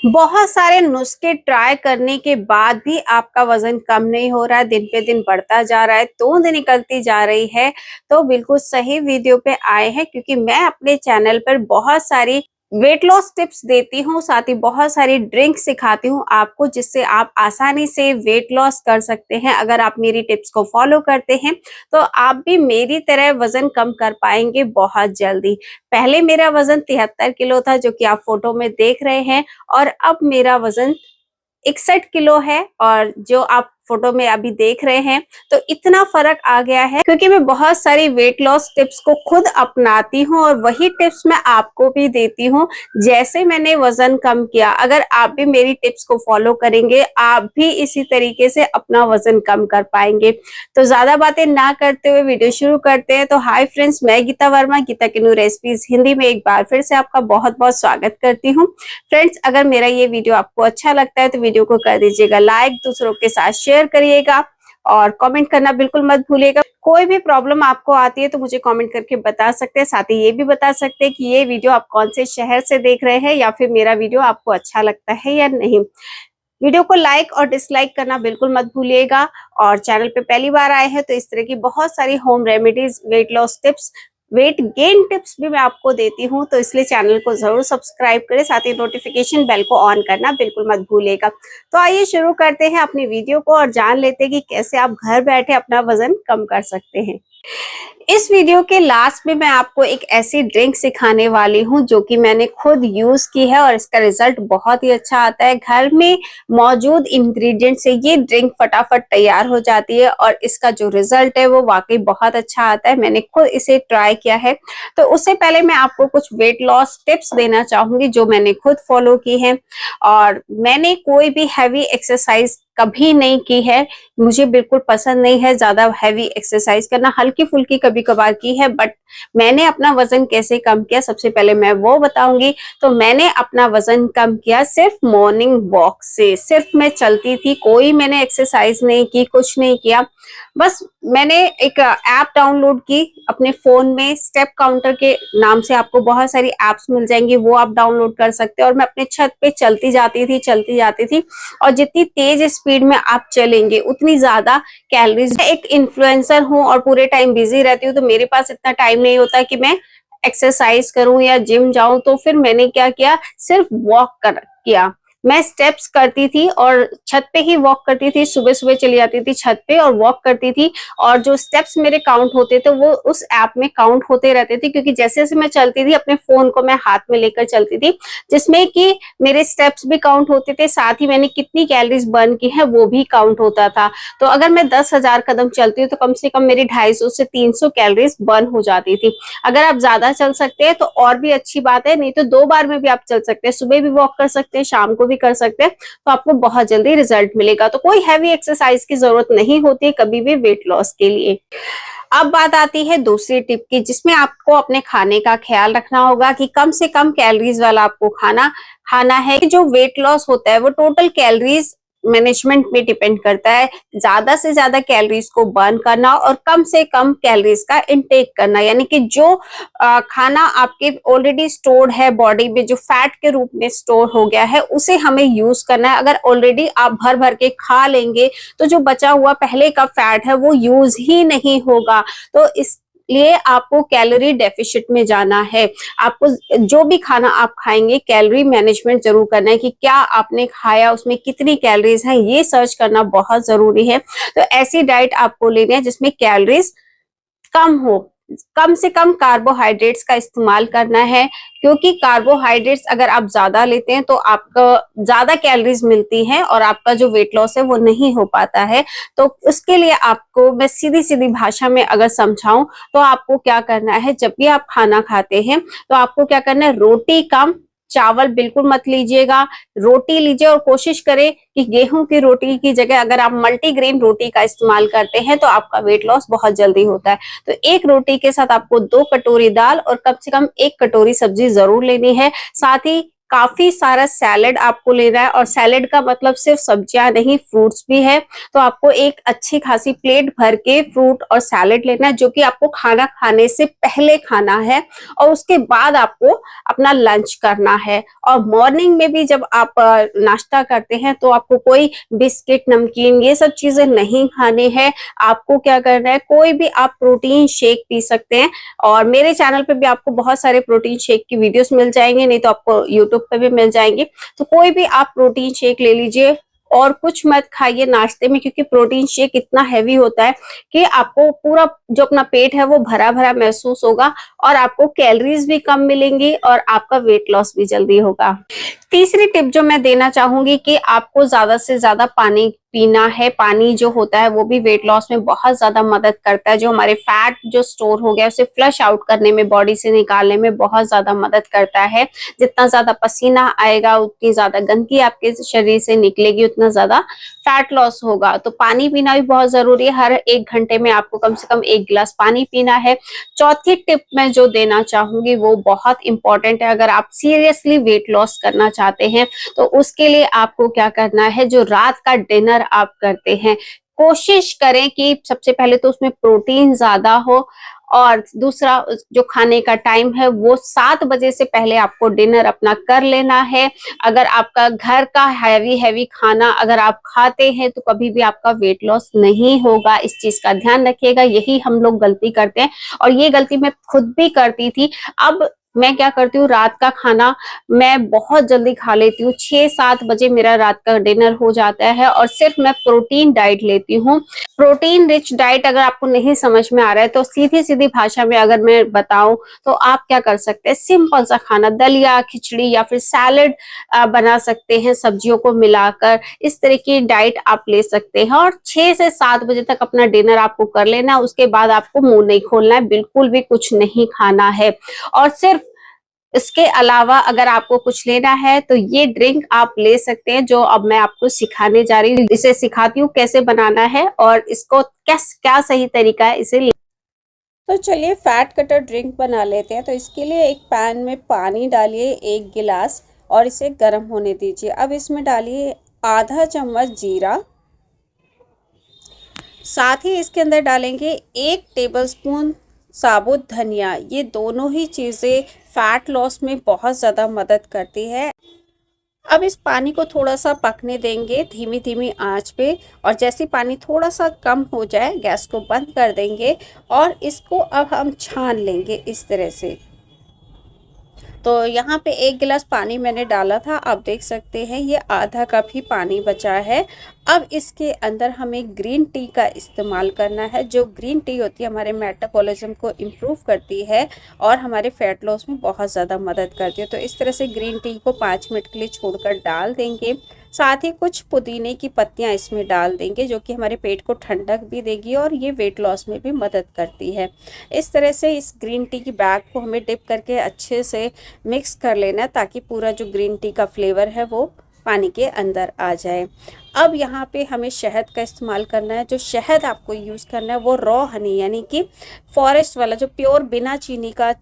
बहुत सारे नुस्खे ट्राई करने के बाद भी आपका वजन कम नहीं हो रहा है, दिन पे दिन बढ़ता जा रहा है, तोंद निकलती जा रही है, तो बिल्कुल सही वीडियो पे आए हैं क्योंकि मैं अपने चैनल पर बहुत सारी वेट लॉस टिप्स देती हूँ, साथ ही बहुत सारी ड्रिंक सिखाती हूँ आपको, जिससे आप आसानी से वेट लॉस कर सकते हैं। अगर आप मेरी टिप्स को फॉलो करते हैं तो आप भी मेरी तरह वजन कम कर पाएंगे बहुत जल्दी। पहले मेरा वजन 73 किलो था, जो कि आप फोटो में देख रहे हैं, और अब मेरा वजन 61 किलो है, और जो आप फोटो में अभी देख रहे हैं। तो इतना फर्क आ गया है क्योंकि मैं बहुत सारी वेट लॉस टिप्स को खुद अपनाती हूँ और वही टिप्स मैं आपको भी देती हूँ। जैसे मैंने वजन कम किया, अगर आप भी मेरी टिप्स को फॉलो करेंगे, आप भी इसी तरीके से अपना वजन कम कर पाएंगे। तो ज्यादा बातें ना करते हुए वीडियो शुरू करते हैं। तो हाय फ्रेंड्स, मैं गीता वर्मा, गीता की न्यू रेसिपीज हिंदी में एक बार फिर से आपका बहुत बहुत स्वागत करती हूँ। फ्रेंड्स, अगर मेरा ये वीडियो आपको अच्छा लगता है तो वीडियो को कर दीजिएगा लाइक, दूसरों के साथ शेयर करिएगा और कमेंट करना बिल्कुल मत भूलिएगा। कोई भी प्रॉब्लम आपको आती है तो मुझे कमेंट करके बता सकते हैं। साथ ही ये भी बता सकते हैं कि ये वीडियो आप कौन से शहर से देख रहे हैं, या फिर मेरा वीडियो आपको अच्छा लगता है या नहीं। वीडियो को लाइक और डिसलाइक करना बिल्कुल मत भूलिएगा। और चैनल पे पहली बार आए हैं तो इस तरह की बहुत सारी home remedies, weight loss tips, weight gain tips भी मैं आपको देती हूँ, तो इसलिए चैनल को जरूर सब्सक्राइब करें। साथ ही नोटिफिकेशन बेल को ऑन करना बिल्कुल मत भूलिएगा। तो आइए शुरू करते हैं अपनी वीडियो को और जान लेते हैं कि कैसे आप घर बैठे अपना वजन कम कर सकते हैं। इस वीडियो के लास्ट में मैं आपको एक ऐसी ड्रिंक सिखाने वाली हूँ जो कि मैंने खुद यूज की है और इसका रिजल्ट बहुत ही अच्छा आता है। घर में मौजूद इंग्रेडिएंट से ये ड्रिंक फटाफट तैयार हो जाती है और इसका जो रिजल्ट है वो वाकई बहुत अच्छा आता है। मैंने खुद इसे ट्राई किया है। तो उससे पहले मैं आपको कुछ वेट लॉस टिप्स देना चाहूंगी जो मैंने खुद फॉलो की है। और मैंने कोई भी हैवी एक्सरसाइज कभी नहीं की है। मुझे बिल्कुल पसंद नहीं है ज्यादा हैवी एक्सरसाइज करना, हल्की फुल्की कभी कभार की है। बट मैंने अपना वजन कैसे कम किया, सबसे पहले मैं वो बताऊंगी। तो मैंने अपना वजन कम किया सिर्फ मॉर्निंग वॉक से। सिर्फ मैं चलती थी, कोई मैंने एक्सरसाइज नहीं की, कुछ नहीं किया। बस मैंने एक ऐप डाउनलोड की अपने फोन में, स्टेप काउंटर के नाम से आपको बहुत सारी एप्स मिल जाएंगी, वो आप डाउनलोड कर सकते हैं। और मैं अपने छत पे चलती जाती थी। और जितनी तेज स्पीड में आप चलेंगे उतनी ज्यादा कैलोरीज। मैं एक इन्फ्लुएंसर हूँ और पूरे टाइम बिजी रहती हूँ, तो मेरे पास इतना टाइम नहीं होता कि मैं एक्सरसाइज करूं या जिम जाऊं। तो फिर मैंने क्या किया, सिर्फ वॉक किया। मैं स्टेप्स करती थी और छत पे ही वॉक करती थी। सुबह सुबह चली जाती थी छत पे और वॉक करती थी। और जो स्टेप्स मेरे काउंट होते थे वो उस ऐप में काउंट होते रहते थे, क्योंकि जैसे जैसे मैं चलती थी अपने फोन को मैं हाथ में लेकर चलती थी, जिसमें कि मेरे स्टेप्स भी काउंट होते थे, साथ ही मैंने कितनी कैलोरीज बर्न की है वो भी काउंट होता था। तो अगर मैं 10,000 कदम चलती हूँ तो कम से कम मेरी 250 से 300 कैलोरीज बर्न हो जाती थी। अगर आप ज्यादा चल सकते हैं तो और भी अच्छी बात है, नहीं तो 2 बार में भी आप चल सकते हैं। सुबह भी वॉक कर सकते हैं, शाम को भी कर सकते हैं, तो आपको बहुत जल्दी रिजल्ट मिलेगा। तो कोई हैवी एक्सरसाइज की जरूरत नहीं होती कभी भी वेट लॉस के लिए। अब बात आती है दूसरी टिप की, जिसमें आपको अपने खाने का ख्याल रखना होगा कि कम से कम कैलोरीज वाला आपको खाना खाना है। जो वेट लॉस होता है वो टोटल कैलोरीज मैनेजमेंट में डिपेंड करता है। ज्यादा से ज्यादा कैलोरीज को बर्न करना और कम से कम कैलोरीज का इनटेक करना, यानी कि जो खाना आपके ऑलरेडी स्टोर्ड है बॉडी में, जो फैट के रूप में स्टोर हो गया है, उसे हमें यूज करना है। अगर ऑलरेडी आप भर भर के खा लेंगे तो जो बचा हुआ पहले का फैट है वो यूज ही नहीं होगा। तो इसलिए आपको कैलोरी डेफिशिट में जाना है। आपको जो भी खाना आप खाएंगे कैलोरी मैनेजमेंट जरूर करना है कि क्या आपने खाया, उसमें कितनी कैलोरीज है, ये सर्च करना बहुत जरूरी है। तो ऐसी डाइट आपको लेनी है जिसमें कैलोरीज कम हो। कम से कम कार्बोहाइड्रेट्स का इस्तेमाल करना है, क्योंकि कार्बोहाइड्रेट्स अगर आप ज्यादा लेते हैं तो आपको ज्यादा कैलोरीज मिलती हैं और आपका जो वेट लॉस है वो नहीं हो पाता है। तो उसके लिए आपको मैं सीधी सीधी भाषा में अगर समझाऊं तो आपको क्या करना है, जब भी आप खाना खाते हैं तो आपको क्या करना है, रोटी कम, चावल बिल्कुल मत लीजिएगा, रोटी लीजिए। और कोशिश करें कि गेहूं की रोटी की जगह अगर आप मल्टीग्रेन रोटी का इस्तेमाल करते हैं तो आपका वेट लॉस बहुत जल्दी होता है। तो एक रोटी के साथ आपको 2 कटोरी दाल और कम से कम 1 कटोरी सब्जी जरूर लेनी है। साथ ही काफी सारा सैलेड आपको लेना है, और सैलेड का मतलब सिर्फ सब्जियां नहीं, फ्रूट्स भी है। तो आपको एक अच्छी खासी प्लेट भर के फ्रूट और सैलेड लेना है, जो कि आपको खाना खाने से पहले खाना है, और उसके बाद आपको अपना लंच करना है। और मॉर्निंग में भी जब आप नाश्ता करते हैं तो आपको कोई बिस्किट, नमकीन, ये सब चीजें नहीं खाने हैं। आपको क्या करना है, कोई भी आप प्रोटीन शेक पी सकते हैं, और मेरे चैनल पे भी आपको बहुत सारे प्रोटीन शेक की वीडियोस मिल जाएंगे, नहीं तो आपको यूट्यूब पे भी मिल जाएंगे। तो कोई भी आप प्रोटीन शेक ले लीजिए, और कुछ मत खाइए नाश्ते में, क्योंकि प्रोटीन शेक इतना हैवी होता है कि आपको पूरा जो अपना पेट है वो भरा भरा महसूस होगा, और आपको कैलोरीज भी कम मिलेंगी, और आपका वेट लॉस भी जल्दी होगा। तीसरी टिप जो मैं देना चाहूंगी कि आपको ज्यादा से ज्यादा पानी पीना है। पानी जो होता है वो भी वेट लॉस में बहुत ज्यादा मदद करता है। जो हमारे फैट जो स्टोर हो गया उसे फ्लश आउट करने में, बॉडी से निकालने में बहुत ज्यादा मदद करता है। जितना ज्यादा पसीना आएगा उतनी ज्यादा गंदगी आपके शरीर से निकलेगी, उतना ज्यादा फैट लॉस होगा। तो पानी पीना भी बहुत जरूरी है। हर 1 घंटे में आपको कम से कम 1 गिलास पानी पीना है। चौथी टिप मैं जो देना चाहूंगी वो बहुत इंपॉर्टेंट है। अगर आप सीरियसली वेट लॉस करना चाहते हैं तो उसके लिए आपको क्या करना है, जो रात का डिनर आप करते हैं, कोशिश करें कि सबसे पहले तो उसमें प्रोटीन ज्यादा हो, और दूसरा जो खाने का टाइम है वो 7 बजे से पहले आपको डिनर अपना कर लेना है। अगर आपका घर का हैवी खाना अगर आप खाते हैं तो कभी भी आपका वेट लॉस नहीं होगा। इस चीज का ध्यान रखिएगा। यही हम लोग गलती करते हैं, और ये गलती मैं खुद भी करती थी। अब मैं क्या करती हूँ, रात का खाना मैं बहुत जल्दी खा लेती हूँ। 6-7 बजे मेरा रात का डिनर हो जाता है, और सिर्फ मैं प्रोटीन डाइट लेती हूँ। प्रोटीन रिच डाइट अगर आपको नहीं समझ में आ रहा है तो सीधी सीधी भाषा में अगर मैं बताऊं तो आप क्या कर सकते हैं, सिंपल सा खाना, दलिया, खिचड़ी या फिर सैलेड बना सकते हैं सब्जियों को मिलाकर। इस तरह की डाइट आप ले सकते हैं, और 6 से 7 बजे तक अपना डिनर आपको कर लेना है। उसके बाद आपको मुंह नहीं खोलना है, बिल्कुल भी कुछ नहीं खाना है। और सिर्फ इसके अलावा अगर आपको कुछ लेना है तो ये ड्रिंक आप ले सकते हैं, जो अब मैं आपको सिखाने जा रही हूँ। इसे सिखाती हूँ कैसे बनाना है, और इसको क्या सही तरीका है इसे। तो चलिए फैट कटर ड्रिंक बना लेते हैं। तो इसके लिए एक पैन में पानी डालिए 1 गिलास, और इसे गर्म होने दीजिए। अब इसमें डालिए आधा चम्मच जीरा, साथ ही इसके अंदर डालेंगे 1 टेबलस्पून साबुत धनिया। ये दोनों ही चीज़ें फैट लॉस में बहुत ज़्यादा मदद करती है। अब इस पानी को थोड़ा सा पकने देंगे धीमी धीमी आंच पे, और जैसे पानी थोड़ा सा कम हो जाए गैस को बंद कर देंगे, और इसको अब हम छान लेंगे इस तरह से। तो यहाँ पे 1 गिलास पानी मैंने डाला था, आप देख सकते हैं ये आधा कप ही पानी बचा है। अब इसके अंदर हमें ग्रीन टी का इस्तेमाल करना है। जो ग्रीन टी होती है हमारे मेटाबॉलिज्म को इम्प्रूव करती है, और हमारे फैट लॉस में बहुत ज़्यादा मदद करती है। तो इस तरह से ग्रीन टी को 5 मिनट के लिए छोड़कर डाल देंगे। साथ ही कुछ पुदीने की पत्तियां इसमें डाल देंगे, जो कि हमारे पेट को ठंडक भी देगी, और ये वेट लॉस में भी मदद करती है। इस तरह से इस ग्रीन टी की बैग को हमें डिप करके अच्छे से मिक्स कर लेना है, ताकि पूरा जो ग्रीन टी का फ्लेवर है वो पानी के अंदर आ जाए। अब यहाँ पे हमें शहद का इस्तेमाल करना है। जो शहद आपको यूज़ करना है वो रॉ हनी, यानी कि फॉरेस्ट वाला जो प्योर बिना चीनी का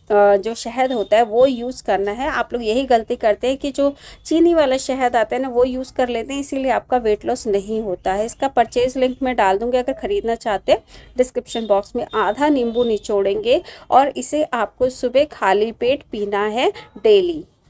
जो शहद होता है वो यूज़ करना है। आप लोग यही गलती करते हैं कि जो चीनी वाला शहद आता है ना वो यूज़ कर लेते हैं, इसीलिए आपका वेट लॉस नहीं होता है। इसका परचेज लिंक मैं डाल दूँगी, अगर ख़रीदना चाहते हैं डिस्क्रिप्शन बॉक्स में। आधा नींबू निचोड़ेंगे, और इसे आपको सुबह खाली पेट पीना है डेली।